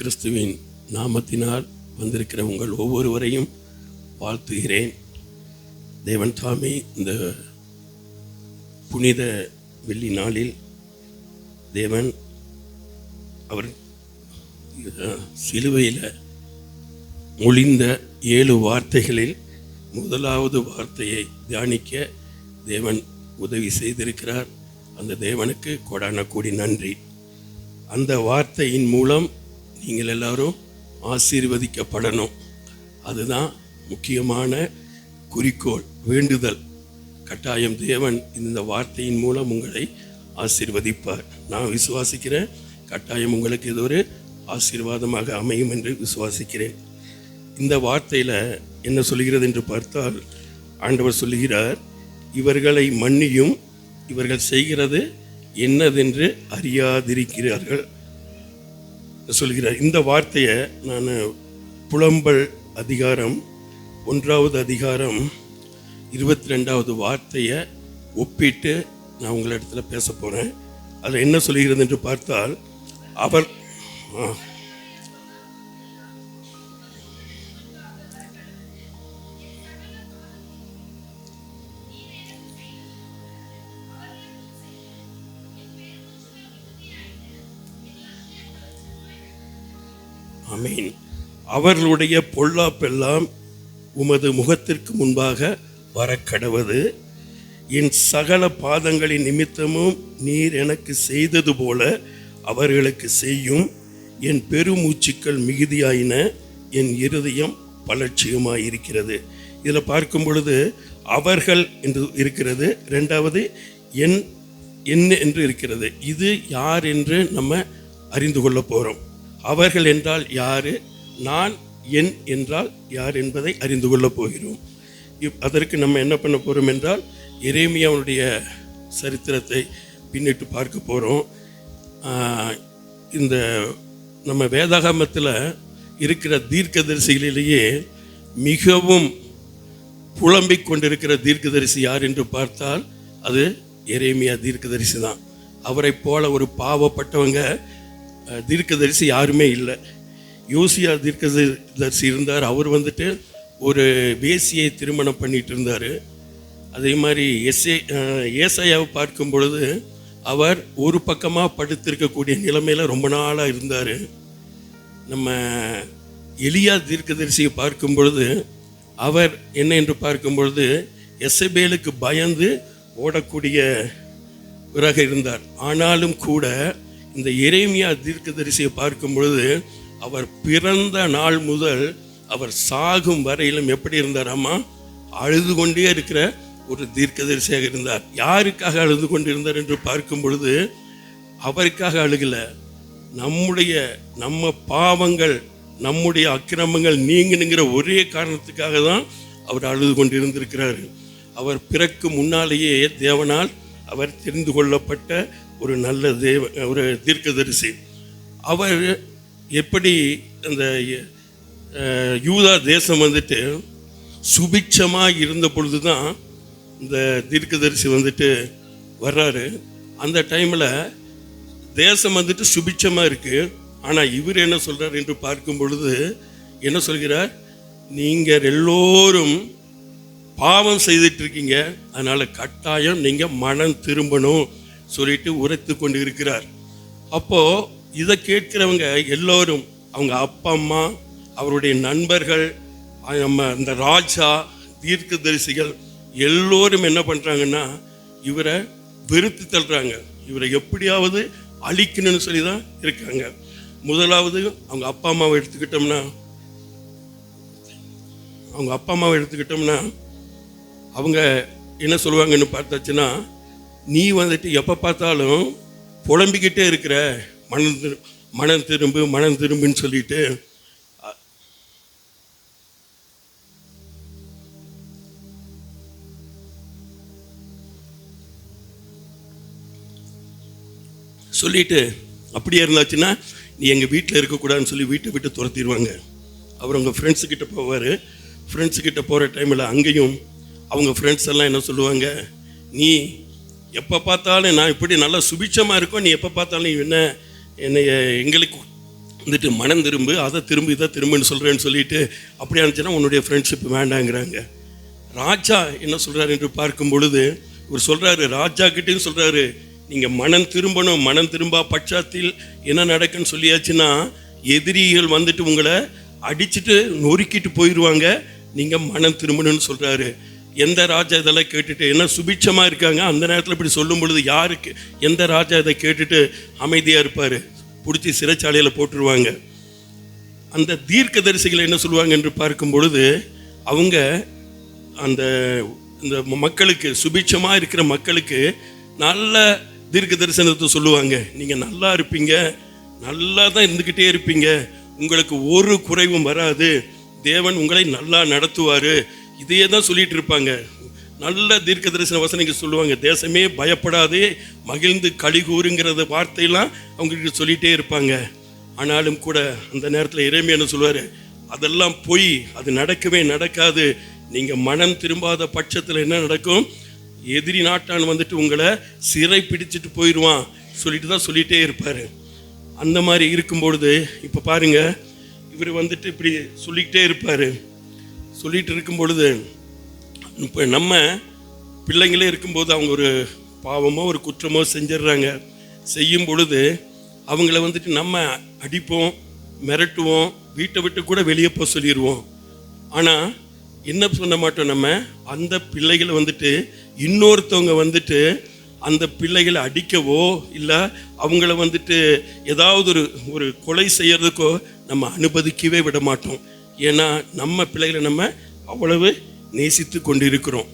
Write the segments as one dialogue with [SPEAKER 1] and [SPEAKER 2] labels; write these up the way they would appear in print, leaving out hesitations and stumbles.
[SPEAKER 1] கிறிஸ்துவின் நாமத்தினால் வந்திருக்கிற உங்கள் ஒவ்வொருவரையும் வாழ்த்துகிறேன். தேவன் தாமே இந்த புனித வெள்ளி நாளில் தேவன் அவர் சிலுவையில் மொழிந்த 7 வார்த்தைகளில் முதலாவது வார்த்தையை தியானிக்க தேவன் உதவி செய்திருக்கிறார். அந்த தேவனுக்கு கோடான கோடி நன்றி. அந்த வார்த்தையின் மூலம் நீங்கள் எல்லாரும் ஆசீர்வதிக்கப்படணும். அதுதான் முக்கியமான குறிக்கோள், வேண்டுதல். கட்டாயம் தேவன் இந்த வார்த்தையின் மூலம் உங்களை ஆசீர்வதிப்பார். நான் விசுவாசிக்கிறேன், கட்டாயம் உங்களுக்கு இது ஒரு ஆசீர்வாதமாக அமையும் என்று விசுவாசிக்கிறேன். இந்த வார்த்தையில் என்ன சொல்கிறது என்று பார்த்தால், ஆண்டவர் சொல்லுகிறார், இவர்களை மன்னியும், இவர்கள் செய்கிறது என்னதென்று அறியாதிருக்கிறார்கள் சொல்கிறார். இந்த வார்த்தையை நான் புலம்பல் அதிகாரம் 1வது அதிகாரம் 22வது வார்த்தையை ஒப்பிட்டு நான் உங்களிடத்தில் பேச போகிறேன். அதில் என்ன சொல்கிறது என்று பார்த்தால், அவர் ஆமீன். அவர்களுடைய பொல்லாப்பெல்லாம் உமது முகத்திற்கு முன்பாக வரக்கடவது. என் சகல பாதங்களின் நிமித்தமும் நீர் எனக்கு செய்தது போல அவர்களுக்கு செய்யும். என் பெருமூச்சுக்கள் மிகுதியாயின, என் இருதயம் பலட்சியமாயிருக்கிறது. இதில் பார்க்கும் பொழுது அவர்கள் என்று இருக்கிறது, 2வது என் என்று இருக்கிறது. இது யார் என்று நம்ம அறிந்து கொள்ள போகிறோம். அவர்கள் என்றால் யார், நான் என் என்றால் யார் என்பதை அறிந்து கொள்ளப் போகிறோம். அதற்கு நம்ம என்ன பண்ண போகிறோம் என்றால், எரேமியாவுடைய சரித்திரத்தை பின்னிட்டு பார்க்க போகிறோம். இந்த நம்ம வேதாகமத்தில் இருக்கிற தீர்க்கதரிசிகளிலேயே மிகவும் புலம்பிக் கொண்டிருக்கிற தீர்க்கதரிசி யார் என்று பார்த்தால் அது எரேமியா தீர்க்கதரிசி தான். அவரை போல ஒரு பாவப்பட்டவங்க தீர்க்கதரிசி யாருமே இல்லை. யோசியா தீர்க்கதரிசி இருந்தார். அவர் வந்துட்டு ஒரு வேசியை திருமணம் பண்ணிட்டு இருந்தார். அதே மாதிரி ஏசாயாவை பார்க்கும் பொழுது அவர் ஒரு பக்கமாக படுத்திருக்கக்கூடிய நிலைமையில் ரொம்ப நாளாக இருந்தார். நம்ம எலியா தீர்க்கதரிசியை பார்க்கும் பொழுது அவர் என்ன என்று பார்க்கும் பொழுது எசபேலுக்கு பயந்து ஓடக்கூடியவராக இருந்தார். ஆனாலும் கூட இந்த எரேமியா தீர்க்கதரிசியை பார்க்கும் பொழுது அவர் பிறந்த நாள் முதல் அவர் சாகும் வரையிலும் எப்படி இருந்தாராமா, அழுது கொண்டே இருக்கிற ஒரு தீர்க்கதரிசியாக இருந்தார். யாருக்காக அழுது கொண்டிருந்தார் என்று பார்க்கும் பொழுது அவருக்காக அழுகல, நம்ம பாவங்கள், நம்முடைய அக்கிரமங்கள் நீங்கணுங்கிற ஒரே காரணத்துக்காக தான் அவர் அழுது கொண்டிருந்திருக்கிறார். அவர் பிறக்கும் முன்னாலேயே தேவனால் அவர் தெரிந்து கொள்ளப்பட்ட ஒரு நல்ல ஒரு தீர்க்கதரிசி. அவர் எப்படி அந்த யூதா தேசம் வந்துட்டு சுபிட்சமாக இருந்த பொழுது தான் இந்த தீர்க்கதரிசி வந்துட்டு வர்றாரு. அந்த டைமில் தேசம் வந்துட்டு சுபிட்சமாக இருக்குது. ஆனால் இவர் என்ன சொல்கிறார் என்று பார்க்கும் பொழுது என்ன சொல்கிறார், நீங்கள் எல்லோரும் பாவம் செய்துட்டு இருக்கீங்க, அதனால் கட்டாயம் நீங்கள் மனம் திரும்பணும் சொல்லிட்டு உரைத்து கொண்டு இருக்கிறார். அப்போது இதை கேட்கிறவங்க எல்லோரும், அவங்க அப்பா அம்மா, அவருடைய நண்பர்கள், நம்ம இந்த ராஜா, தீர்க்கதரிசிகள் எல்லோரும் என்ன பண்ணுறாங்கன்னா இவரை வெறுத்து தள்ளுறாங்க. இவரை எப்படியாவது அழிக்கணும்னு சொல்லி தான் இருக்காங்க. முதலாவது அவங்க அப்பா அம்மாவை எடுத்துக்கிட்டோம்னா அவங்க என்ன சொல்லுவாங்கன்னு பார்த்தாச்சுன்னா, நீ வந்துட்டு எப்போ பார்த்தாலும் புலம்பிக்கிட்டே இருக்கிற, மனம் திரும்புன்னு சொல்லிட்டு அப்படியே இருந்தாச்சுன்னா நீ எங்கள் வீட்டில் இருக்கக்கூடாதுன்னு சொல்லி வீட்டை விட்டு துரத்திடுவாங்க. அவர் உங்கள் ஃப்ரெண்ட்ஸுக்கிட்ட போவார். ஃப்ரெண்ட்ஸுக்கிட்ட போகிற டைமில் அங்கேயும் அவங்க ஃப்ரெண்ட்ஸ் எல்லாம் என்ன சொல்லுவாங்க, நீ எப்போ பார்த்தாலும் நான் இப்படி நல்லா சுபிட்சமாக இருக்கோம், நீ எப்போ பார்த்தாலும் என்ன என்னை எங்களுக்கு வந்துட்டு மனம் திரும்பு, அதை திரும்பு, இதை திரும்புன்னு சொல்கிறேன்னு சொல்லிட்டு அப்படி இருந்துச்சுன்னா உன்னுடைய ஃப்ரெண்ட்ஷிப் வேண்டாங்கிறாங்க. ராஜா என்ன சொல்கிறாரு என்று பார்க்கும் பொழுது இவர் சொல்கிறாரு, ராஜா கிட்டேயும் சொல்கிறாரு, நீங்கள் மனம் திரும்பணும். மனம் திரும்பா பட்சத்தில் என்ன நடக்குன்னு சொல்லியாச்சுன்னா எதிரிகள் வந்துட்டு உங்களை அடிச்சுட்டு நொறுக்கிட்டு போயிடுவாங்க. நீங்கள் மனம் திரும்பணும்னு சொல்கிறாரு. எந்த ராஜா இதெல்லாம் கேட்டுட்டு என்ன சுபிட்சமாக இருக்காங்க, அந்த நேரத்தில் இப்படி சொல்லும் பொழுது யாருக்கு எந்த ராஜா இதை கேட்டுட்டு அமைதியாக இருப்பார்? பிடிச்சி சிறைச்சாலையில் போட்டுருவாங்க. அந்த தீர்க்கதரிசிகள் என்ன சொல்லுவாங்க என்று பார்க்கும் பொழுது அவங்க அந்த இந்த மக்களுக்கு சுபிட்சமாக இருக்கிற மக்களுக்கு நல்ல தீர்க்க தரிசனத்தை சொல்லுவாங்க. நீங்கள் நல்லா இருப்பீங்க, நல்லா தான் இருந்துக்கிட்டே இருப்பீங்க, உங்களுக்கு ஒரு குறைவும் வராது, தேவன் உங்களை நல்லா நடத்துவார், இதையே தான் சொல்லிட்டு இருப்பாங்க. நல்ல தீர்க்க தரிசன வசனங்கள் சொல்லுவாங்க. தேசமே பயப்படாதே, மகிழ்ந்து களிகூறுங்கிறத வார்த்தையெல்லாம் அவங்களுக்கு சொல்லிகிட்டே இருப்பாங்க. ஆனாலும் கூட அந்த நேரத்தில் எரேமியா என்ன சொல்லுவார், அதெல்லாம் பொய், அது நடக்கவே நடக்காது. நீங்கள் மனம் திரும்பாத பட்சத்தில் என்ன நடக்கும், எதிரி நாட்டான் வந்துட்டு உங்களை சிறை பிடிச்சிட்டு போயிடுவான் சொல்லிட்டு தான் சொல்லிகிட்டே இருப்பார். அந்த மாதிரி இருக்கும்பொழுது இப்போ பாருங்க, இவர் வந்துட்டு இப்படி சொல்லிக்கிட்டே இருப்பார். சொல்லிட்டு இருக்கும் பொழுது இப்போ நம்ம பிள்ளைங்களே இருக்கும்போது அவங்க ஒரு பாவமோ ஒரு குற்றமோ செஞ்சிடுறாங்க. செய்யும் பொழுது அவங்கள வந்துட்டு நம்ம அடிப்போம், மிரட்டுவோம், வீட்டை விட்டு கூட வெளியே போக சொல்லிடுவோம். ஆனால் என்ன சொல்ல மாட்டோம், நம்ம அந்த பிள்ளைகளை வந்துட்டு இன்னொருத்தவங்க வந்துட்டு அந்த பிள்ளைகளை அடிக்கவோ இல்லை அவங்கள வந்துட்டு ஏதாவது ஒரு கொலை செய்யறதுக்கோ நம்ம அனுமதிக்கவே விட மாட்டோம். ஏன்னா நம்ம பிள்ளைகளை நம்ம அவ்வளவு நேசித்து கொண்டு இருக்கிறோம்.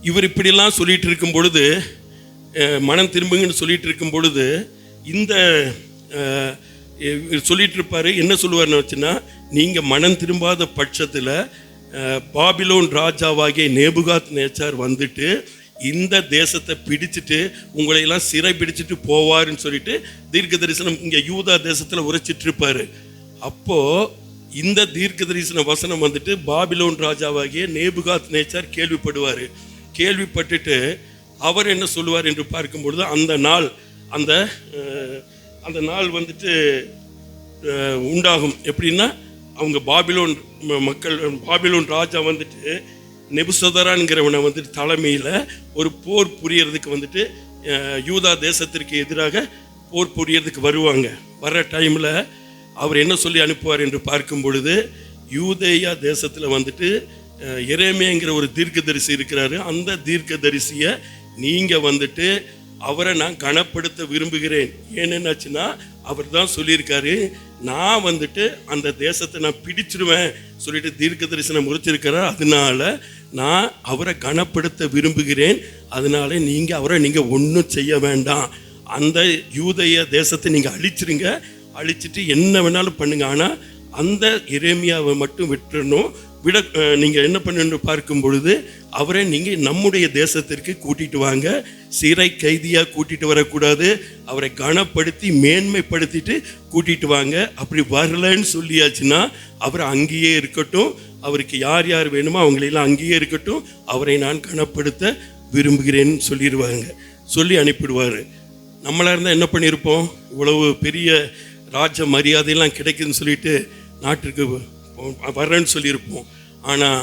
[SPEAKER 1] இவர் இப்படிலாம் சொல்லிட்டு இருக்கும் பொழுது, மனம் திரும்புங்கன்னு சொல்லிட்டு இருக்கும் பொழுது இந்த சொல்லிட்டு இருப்பாரு. என்ன சொல்லுவார்னு வச்சுன்னா, நீங்கள் மனம் திரும்பாத பட்சத்தில் பாபிலோன் ராஜாவாகிய நேபுகாத் நேச்சார் வந்துட்டு இந்த தேசத்தை பிடிச்சிட்டு உங்களையெல்லாம் சிறை பிடிச்சிட்டு போவாருன்னு சொல்லிட்டு தீர்க்க தரிசனம் இங்கே யூதா தேசத்தில் உரைச்சிட்டு இருப்பாரு. அப்போது இந்த தீர்க்க தரிசன வசனம் வந்துட்டு பாபிலோன் ராஜாவாகிய நேபுகாத் நேச்சார் கேள்விப்படுவார். கேள்விப்பட்டுட்டு அவர் என்ன சொல்லுவார் என்று பார்க்கும்பொழுது அந்த நாள் வந்துட்டு உண்டாகும். எப்படின்னா, அவங்க பாபிலோன் ராஜா வந்துட்டு நெபுசதரான்ங்கிறவனை வந்துட்டு தலைமையில் ஒரு போர் புரியறதுக்கு வந்துட்டு யூதா தேசத்திற்கு எதிராக போர் புரியறதுக்கு வருவாங்க. வர்ற டைமில் அவர் என்ன சொல்லி அனுப்புவார் என்று பார்க்கும் பொழுது, யூதேயா தேசத்தில் வந்துட்டு எரேமியாங்கிற ஒரு தீர்க்கதரிசி இருக்கிறாரு. அந்த தீர்க்கதரிசியை நீங்கள் வந்துட்டு அவரை நான் கனப்படுத்த விரும்புகிறேன். ஏன்னாச்சுன்னா அவர் தான் சொல்லியிருக்காரு, நான் வந்துட்டு அந்த தேசத்தை நான் பிடிச்சிடுவேன் சொல்லிட்டு தீர்க்க தரிசனம் முடிச்சிருக்கிறார். அதனால நான் அவரை கனப்படுத்த விரும்புகிறேன். அதனால அவரை நீங்கள் ஒன்றும் செய்ய வேண்டாம், அந்த யூதேய தேசத்தை நீங்கள் அழிச்சிருங்க, அழிச்சிட்டு என்ன வேணாலும் பண்ணுங்க, ஆனால் அந்த எரேமியாவை மட்டும் விட்டுறணும். நீங்கள் என்ன பண்ணு பார்க்கும் பொழுது அவரை நீங்கள் நம்முடைய தேசத்திற்கு கூட்டிகிட்டு வாங்க, சிறை கைதியாக கூட்டிகிட்டு வரக்கூடாது, அவரை கனப்படுத்தி மேன்மைப்படுத்திட்டு கூட்டிகிட்டு வாங்க. அப்படி வரலன்னு சொல்லியாச்சுன்னா அவர் அங்கேயே இருக்கட்டும், அவருக்கு யார் யார் வேணுமோ அவங்களெல்லாம் அங்கேயே இருக்கட்டும், அவரை நான் கனப்படுத்த விரும்புகிறேன்னு சொல்லிடுவாங்க. சொல்லி அனுப்பிடுவார். நம்மளாக இருந்தால் என்ன பண்ணியிருப்போம், இவ்வளவு பெரிய ராஜ மரியாதையெல்லாம் கிடைக்குதுன்னு சொல்லிட்டு நாட்டிற்கு வர்றேன்னு சொல்லியிருப்போம். ஆனால்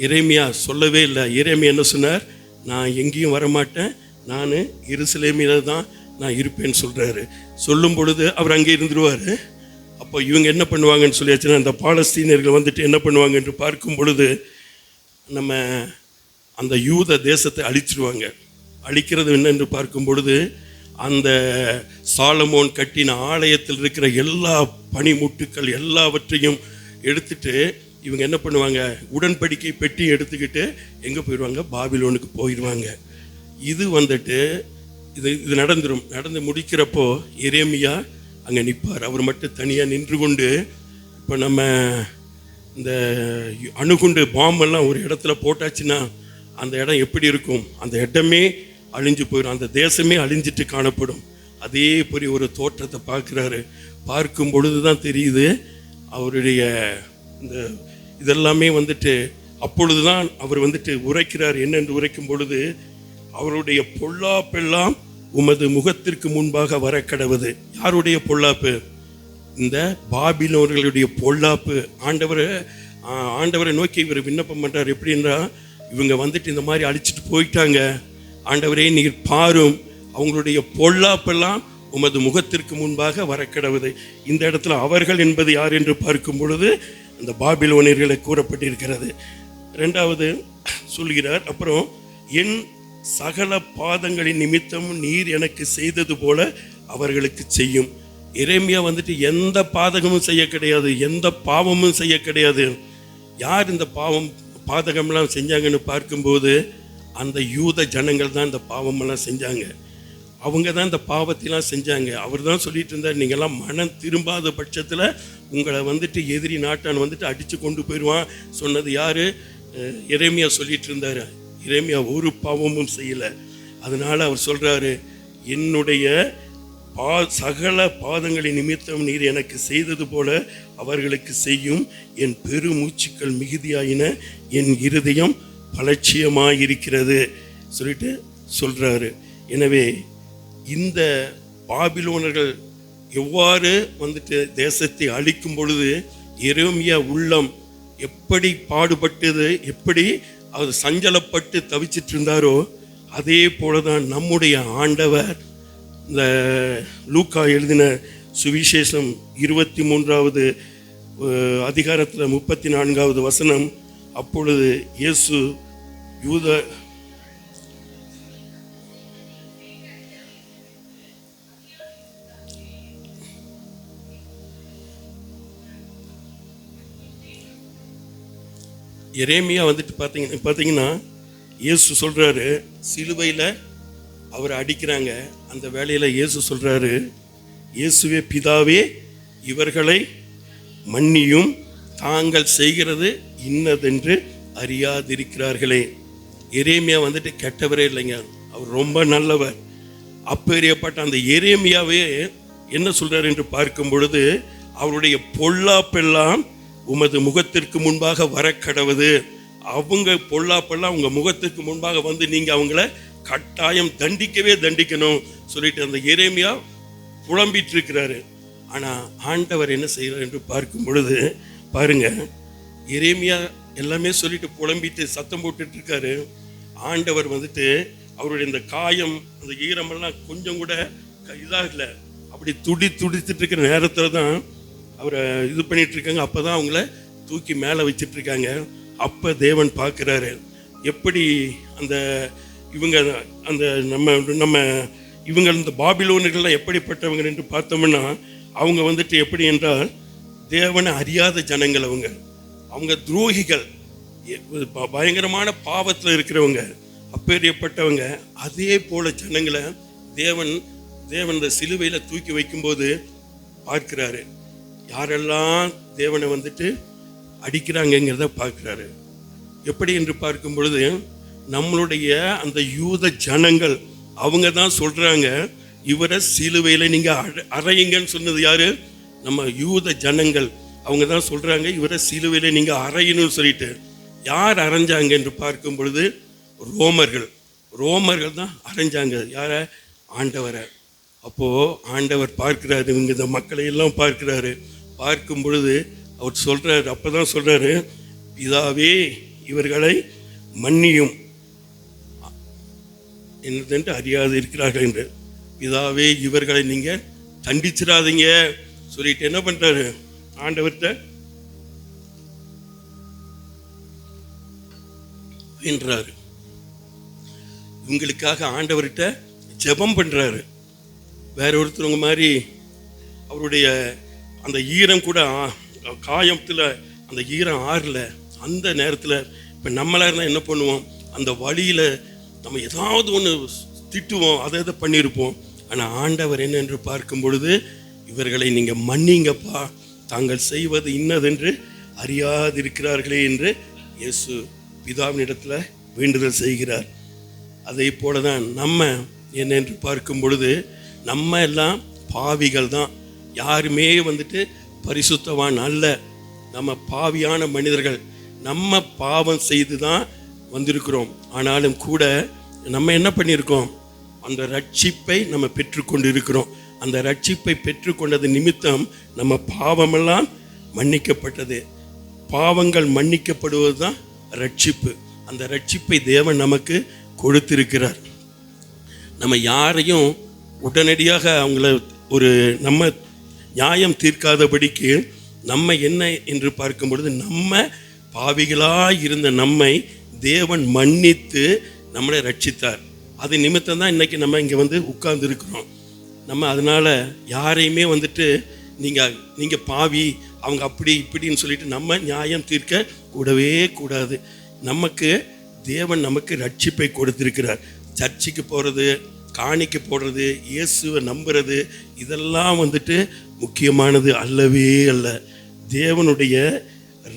[SPEAKER 1] எரேமியா சொல்லவே இல்லை. எரேமியா என்ன சொன்னார், நான் எங்கேயும் வரமாட்டேன், நான் எருசலேமில் தான் நான் இருப்பேன்னு சொல்கிறாரு. சொல்லும் பொழுது அவர் அங்கே இருந்துருவார். அப்போ இவங்க என்ன பண்ணுவாங்கன்னு சொல்லியாச்சுன்னா, அந்த பாலஸ்தீனியர்கள் வந்துட்டு என்ன பண்ணுவாங்க என்று பார்க்கும் பொழுது நம்ம அந்த யூத தேசத்தை அழிச்சிடுவாங்க. அழிக்கிறது என்னென்று பார்க்கும் பொழுது அந்த சாலமோன் கட்டின ஆலயத்தில் இருக்கிற எல்லா பனிமுட்டுக்கள் எல்லாவற்றையும் எடுத்துட்டு இவங்க என்ன பண்ணுவாங்க, உடன்படிக்கை பெட்டி எடுத்துக்கிட்டு எங்கே போயிடுவாங்க, பாபிலோனுக்கு போயிடுவாங்க. இது வந்துட்டு இது நடந்து முடிக்கிறப்போ எரேமியா அங்கே நிற்பார். அவர் மட்டும் தனியாக நின்று கொண்டு, இப்போ நம்ம இந்த அணுகுண்டு பாம்பெல்லாம் ஒரு இடத்துல போட்டாச்சுன்னா அந்த இடம் எப்படி இருக்கும், அந்த இடமே அழிஞ்சு போயிடும், அந்த தேசமே அழிஞ்சிட்டு காணப்படும். அதே போய் ஒரு தோற்றத்தை பார்க்குறாரு. பார்க்கும் பொழுது தான் தெரியுது அவருடைய இந்த இதெல்லாமே வந்துட்டு அப்பொழுது தான் அவர் வந்துட்டு உரைக்கிறார். என்னென்று உரைக்கும் பொழுது, அவருடைய பொல்லாப்பெல்லாம் உமது முகத்திற்கு முன்பாக வர கடவுது. யாருடைய பொல்லாப்பு? இந்த பாபிலோனர்களுடைய பொல்லாப்பு ஆண்டவரை நோக்கி இவர் விண்ணப்பம் பண்ணுறார். எப்படின்னா, இவங்க வந்துட்டு இந்த மாதிரி அழிச்சிட்டு போயிட்டாங்க, ஆண்டவரே நீர் பாரும், அவங்களுடைய பொல்லாப்பெல்லாம் உமது முகத்திற்கு முன்பாக வரக்கிடவுது. இந்த இடத்துல அவர்கள் என்பது யார் என்று பார்க்கும் பொழுது அந்த பாபிலோனியர்களை கூறப்பட்டிருக்கிறது. இரண்டாவது சொல்கிறார், அப்புறம் என் சகல பாதங்களின் நிமித்தம் நீர் எனக்கு செய்தது போல அவர்களுக்கு செய்யும். எரேமியா வந்துட்டு எந்த பாதகமும் செய்ய கிடையாது, எந்த பாவமும் செய்ய கிடையாது. யார் இந்த பாதகம்லாம் செஞ்சாங்கன்னு பார்க்கும்போது அந்த யூத ஜனங்கள் தான் இந்த பாவமெல்லாம் செஞ்சாங்க. அவங்க தான் இந்த பாவத்தைலாம் செஞ்சாங்க. அவர் தான் சொல்லிட்டு இருந்தார், நீங்கள்லாம் மனம் திரும்பாத பட்சத்தில் உங்களை வந்துட்டு எதிரி நாட்டான் வந்துட்டு அடித்து கொண்டு போயிடுவான் சொன்னது யார்? எரேமியா சொல்லிட்டு இருந்தார். எரேமியா ஒரு பாவமும் செய்யலை. அதனால் அவர் சொல்கிறாரு, என்னுடைய சகல பாதங்களின் நிமித்தம் நீர் எனக்கு செய்தது போல அவர்களுக்கு செய்யும். என் பெருமூச்சுக்கள் மிகுதியாயின, என் இருதயம் பலட்சியமாயிருக்கிறது சொல்லிட்டு சொல்கிறாரு. எனவே இந்த பாபிலோனர்கள் எவ்வாறு வந்துட்டு தேசத்தை அழிக்கும் பொழுது எரேமியா உள்ளம் எப்படி பாடுபட்டது, எப்படி அவர் சஞ்சலப்பட்டு தவிச்சிட்டு இருந்தாரோ, அதே போலதான் நம்முடைய ஆண்டவர் இந்த லூக்கா எழுதின சுவிசேஷம் 23வது அதிகாரத்தில் 34வது வசனம், அப்பொழுது இயேசு எரேமியா வந்துட்டு பார்த்தீங்கன்னா இயேசு சொல்கிறாரு, சிலுவையில் அவரை அடிக்கிறாங்க. அந்த வேளையில் இயேசு சொல்கிறாரு, இயேசுவே பிதாவே இவர்களை மன்னியும், தாங்கள் செய்கிறது இன்னதென்று அறியாதிருக்கிறார்களே. எரேமியா வந்துட்டு கெட்டவரே இல்லைங்க, அவர் ரொம்ப நல்லவர். அப்பேறியப்பட்ட அந்த எரேமியாவே என்ன சொல்கிறார் என்று பார்க்கும் பொழுது, அவருடைய பொல்லாப்பெல்லாம் உமது முகத்திற்கு முன்பாக வரக்கடவுது. அவங்க பொல்லாப்பெல்லாம் உங்கள் முகத்திற்கு முன்பாக வந்து நீங்கள் அவங்கள கட்டாயம் தண்டிக்கணும் சொல்லிட்டு அந்த எரேமியா புலம்பிட்டு இருக்கிறாரு. ஆனால் ஆண்டவர் என்ன செய்கிறார் என்று பார்க்கும் பொழுது பாருங்க, எரேமியா எல்லாமே சொல்லிட்டு புலம்பிட்டு சத்தம் போட்டுட்டு இருக்காரு. ஆண்டவர் வந்துட்டு அவருடைய இந்த காயம், அந்த ஈரமெல்லாம் கொஞ்சம் கூட இதாகல, அப்படி துடித்துட்டு இருக்கிற நேரத்தில் தான் அவரை இது பண்ணிட்டு இருக்காங்க. அப்போ தான் அவங்கள தூக்கி மேலே வச்சிட்டு இருக்காங்க. அப்போ தேவன் பார்க்குறாரு, எப்படி அந்த இவங்க அந்த நம்ம இவங்க இந்த பாபிலோனர்கள்லாம் எப்படிப்பட்டவங்க என்று பார்த்தோம்னா, அவங்க வந்துட்டு எப்படி என்றால் தேவனை அறியாத ஜனங்கள். அவங்க துரோகிகள், பயங்கரமான பாவத்தில் இருக்கிறவங்க, அப்பேறியப்பட்டவங்க. அதே போல ஜனங்களை தேவன் இந்த சிலுவையில் தூக்கி வைக்கும்போது பார்க்கிறாரு. யாரெல்லாம் தேவனை வந்துட்டு அடிக்கிறாங்கங்கிறத பார்க்குறாரு. எப்படி என்று பார்க்கும் பொழுது நம்மளுடைய அந்த யூத ஜனங்கள் அவங்க தான் சொல்கிறாங்க, இவரை சிலுவையில் நீங்கள் அறையுங்கன்னு சொன்னது யார்? நம்ம யூத ஜனங்கள். அவங்க தான் சொல்கிறாங்க, இவரை சிலுவையில் நீங்கள் அறையணும்னு சொல்லிட்டு. யார் அரைஞ்சாங்க என்று பார்க்கும் பொழுது ரோமர்கள் தான் அரைஞ்சாங்க. யாரை? ஆண்டவரை. அப்போது ஆண்டவர் பார்க்குறாரு, இவங்க இந்த மக்களை எல்லாம் பார்க்குறாரு. பார்க்கும் பொழுது அவர் சொல்கிறார், அப்போ தான் சொல்கிறாரு, பிதாவே இவர்களை மன்னியும், என்னதென்று அறியாது இருக்கிறார்கள் என்று. பிதாவே இவர்களை நீங்கள் தண்டிச்சிடாதீங்க சொல்லிட்டு என்ன பண்ணுறாரு? ஆண்டவர்கிட்ட வேண்டுறாரு. இவங்களுக்காக ஆண்டவர்கிட்ட ஜெபம் பண்ணுறாரு. வேற ஒருத்தவங்க மாதிரி அவருடைய அந்த ஈரம் கூட காயத்தில் அந்த ஈரம் ஆறல. அந்த நேரத்தில் இப்போ நம்மளாக இருந்தால் என்ன பண்ணுவோம்? அந்த வழியில் நம்ம ஏதாவது ஒன்று திட்டுவோம், அதை பண்ணியிருப்போம். ஆனால் ஆண்டவர் என்னென்று பார்க்கும் பொழுது, இவர்களை நீங்கள் மன்னிங்கப்பா, தாங்கள் செய்வது இன்னதென்று அறியாதிருக்கிறார்களே என்று இயேசு பிதாவினிடத்தில் வேண்டுதல் செய்கிறார். அதை போல தான் நம்ம என்னென்று பார்க்கும் பொழுது, நம்ம எல்லாம் பாவிகள் தான். யாருமே வந்துட்டு பரிசுத்தவான் அல்ல. நம்ம பாவியான மனிதர்கள். நம்ம பாவம் செய்து தான் வந்திருக்கிறோம். ஆனாலும் கூட நம்ம என்ன பண்ணியிருக்கோம்? அந்த ரட்சிப்பை நம்ம பெற்றுக்கொண்டு இருக்கிறோம். அந்த ரட்சிப்பை பெற்றுக்கொண்டது நிமித்தம் நம்ம பாவமெல்லாம் மன்னிக்கப்பட்டது. பாவங்கள் மன்னிக்கப்படுவது தான் ரட்சிப்பு. அந்த ரட்சிப்பை தேவன் நமக்கு கொடுத்திருக்கிறார். நம்ம யாரையும் உடனடியாக அவங்கள நம்ம நியாயம் தீர்க்காதபடிக்கு நம்ம என்ன என்று பார்க்கும் பொழுது, நம்ம பாவிகளாய் இருந்த நம்மை தேவன் மன்னித்து நம்மளை ரட்சித்தார். அது நிமித்தம் தான் இன்றைக்கி நம்ம இங்கே உட்கார்ந்து இருக்கிறோம். நம்ம அதனால் யாரையுமே நீங்கள் பாவி, அவங்க அப்படி இப்படின்னு சொல்லிட்டு நம்ம நியாயம் தீர்க்க கூடவே கூடாது. தேவன் நமக்கு ரட்சிப்பை கொடுத்திருக்கிறார். சர்ச்சுக்கு போகிறது, காணிக்க போடுறது, இயேசுவை நம்புறது, இதெல்லாம் முக்கியமானது அல்லவே அல்ல. தேவனுடைய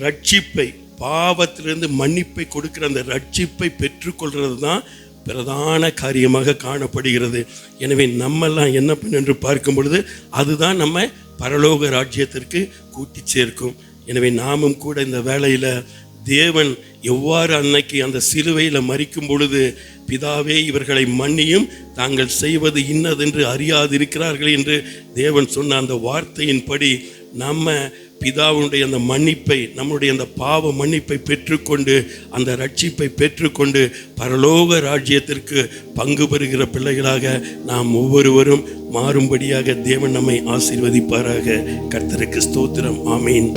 [SPEAKER 1] ரட்சிப்பை, பாவத்திலிருந்து மன்னிப்பை கொடுக்கிற அந்த ரட்சிப்பை பெற்றுக்கொள்கிறது தான் பிரதான காரியமாக காணப்படுகிறது. எனவே நம்மெல்லாம் என்ன பண்ணு பார்க்கும் பொழுது அதுதான் நம்ம பரலோக ராஜ்யத்திற்கு கூட்டி சேர்க்கும். எனவே நாமும் கூட இந்த வேளையில் தேவன் எவ்வாறு அன்னைக்கு அந்த சிலுவையில் மரிக்கும் பொழுது, பிதாவே இவர்களை மன்னியும், தாங்கள் செய்வது இன்னதென்று அறியாதிருக்கிறார்கள் என்று தேவன் சொன்ன அந்த வார்த்தையின்படி நம்ம பிதாவுடைய அந்த மன்னிப்பை, நம்முடைய அந்த பாவ மன்னிப்பை பெற்றுக்கொண்டு, அந்த ரட்சிப்பை பெற்றுக்கொண்டு பரலோக ராஜ்யத்திற்கு பங்கு பெறுகிற பிள்ளைகளாக நாம் ஒவ்வொருவரும் மாறும்படியாக தேவன் நம்மை ஆசீர்வதிப்பாராக. கர்த்தருக்கு ஸ்தோத்திரம். ஆமீன்.